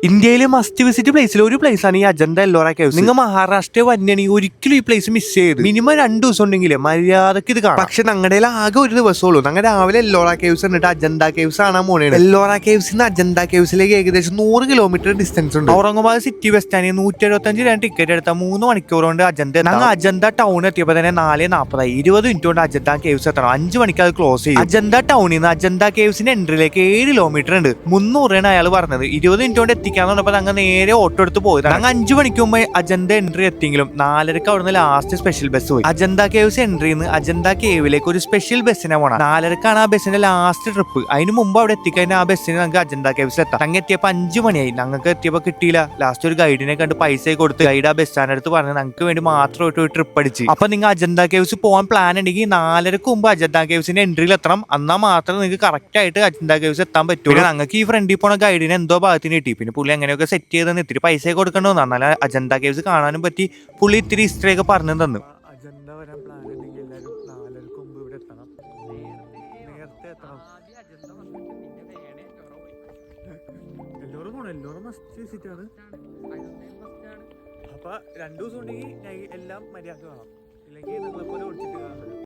ഇന്ത്യയിലെ must visit പ്ലേസിൽ ഒരു പ്ലേസ് ആണ് ഈ അജന്ത എല്ലോറ കേവ്സ്. നിങ്ങൾ മഹാരാഷ്ട്ര വന്നെയാണെങ്കിൽ ഒരിക്കലും ഈ പ്ലേസ് മിസ് ചെയ്ത് മിനിമം 2 ദിവസം ഉണ്ടെങ്കിൽ മര്യാദക്ക് ഇത് കാണാം. പക്ഷെ ഞങ്ങളുടെ ആകെ ഒരു ദിവസമുള്ളൂ. ഞങ്ങൾ രാവിലെ എല്ലോറ കേവ്സ് എന്നിട്ട് അജന്ത കേവ്സ് കാണാൻ പോണേ. എല്ലോറ കേവ്സിന് അജന്ത കേവ്സിലേക്ക് ഏകദേശം 100 കിലോമീറ്റർ ഡിസ്റ്റൻസ് ഉണ്ട്. ഔറംഗാബാദ് സിറ്റി ബസ് സ്റ്റാൻഡിൽ 175 ടിക്കറ്റ് എടുത്ത 3 മണിക്കൂർ കൊണ്ട് അജന്ത. ഞങ്ങൾ അജന്ത ടൗൺ എത്തിയപ്പോൾ തന്നെ 4:40 20 മിനിറ്റ് കൊണ്ട് അജന്ത കേവ്സ് എത്തണം. 5 മണിക്ക് അത് ക്ലോസ് ചെയ്യും. അജന്ത ടൗണിൽ നിന്ന് അജന്ത കേവ്സിന്റെ എൻട്രിയിലേക്ക് 7 കിലോമീറ്റർ ഉണ്ട്. 300 അയാൾ പറഞ്ഞത്. 20 മിനിറ്റ് കൊണ്ട് എത്തിക്കാന്ന് പറഞ്ഞപ്പോൾ ഞങ്ങൾ നേരെ ഓട്ടോ എടുത്ത് പോയത്. ഞങ്ങൾ 5 മണിക്ക് മുമ്പ് അജന്ത എൻട്രി എത്തിയെങ്കിലും 4:30 അവിടുന്ന് ലാസ്റ്റ് സ്പെഷ്യൽ ബസ് പോയി. അജന്ത കേവ്സ് എൻട്രിന്ന് അജന്ത കേവിലേക്ക് ഒരു സ്പെഷ്യൽ ബസ്സിനെ പോകണം. 4:30 ആ ബസ്സിന്റെ ലാസ്റ്റ് ട്രിപ്പ്. അതിന് മുമ്പ് അവിടെ എത്തിക്കഴിഞ്ഞാൽ ആ ബസ്സിന് ഞങ്ങൾക്ക് അജന്ത കേവ്സിൽ എത്താം. ഞങ്ങൾ എത്തിയപ്പോൾ 5 മണിയായി. ഞങ്ങൾക്ക് എത്തിയപ്പോൾ കിട്ടിയില്ല. ലാസ്റ്റ് ഒരു ഗൈഡിനെ കണ്ട് പൈസ കൊടുത്ത് ഗൈഡ് ആ ബസ് സ്റ്റാൻഡ് അടുത്ത് പറഞ്ഞ് ഞങ്ങൾക്ക് വേണ്ടി മാത്രമായിട്ട് ഒരു ട്രിപ്പ് അടിച്ച്. അപ്പൊ നിങ്ങൾ അജന്ത കേവ്സ് പോകാൻ പ്ലാൻ ഉണ്ടെങ്കിൽ 4:30 മുമ്പ് അജന്ത കേവ്സിന്റെ എൻട്രിയിൽ എത്തണം. എന്നാൽ മാത്രമേ നിങ്ങൾക്ക് കറക്റ്റ് ആയിട്ട് അജന്ത കേവ്സ് എത്താൻ പറ്റുള്ളൂ. ഞങ്ങൾക്ക് ഈ ഫ്രണ്ടിൽ പോണ ഗൈഡിന് എന്തോ ഭാഗത്തിന് കിട്ടി. പിന്നെ പുള്ളി അങ്ങനെയൊക്കെ സെറ്റ് ചെയ്തെന്ന് ഇത്തിരി പൈസ കൊടുക്കണ്ടോ. എന്നാൽ അജന്ത കേവ്സ് കാണാനും പറ്റി. പുള്ളി ഇത്തിരി ഹിസ്റ്ററിയൊക്കെ പറഞ്ഞു തന്നു. അജന്ത വരാൻ പ്ലാൻ ഉണ്ടെങ്കിൽ എല്ലാവരും 4:30 മുമ്പ് ഇവിടെ എത്തണം. നേരത്തെ എത്തണം. എല്ലോറും പോണം. എല്ലോറും മസ്റ്റ് വിസിറ്റ് ആണ്. അപ്പൊ 2 ദിവസം ഉണ്ടെങ്കിൽ എല്ലാം മര്യാദ കാണാം. ഇല്ലെങ്കിൽ നിങ്ങളെപ്പോലെ ഓടിച്ചിട്ട് കാണാം.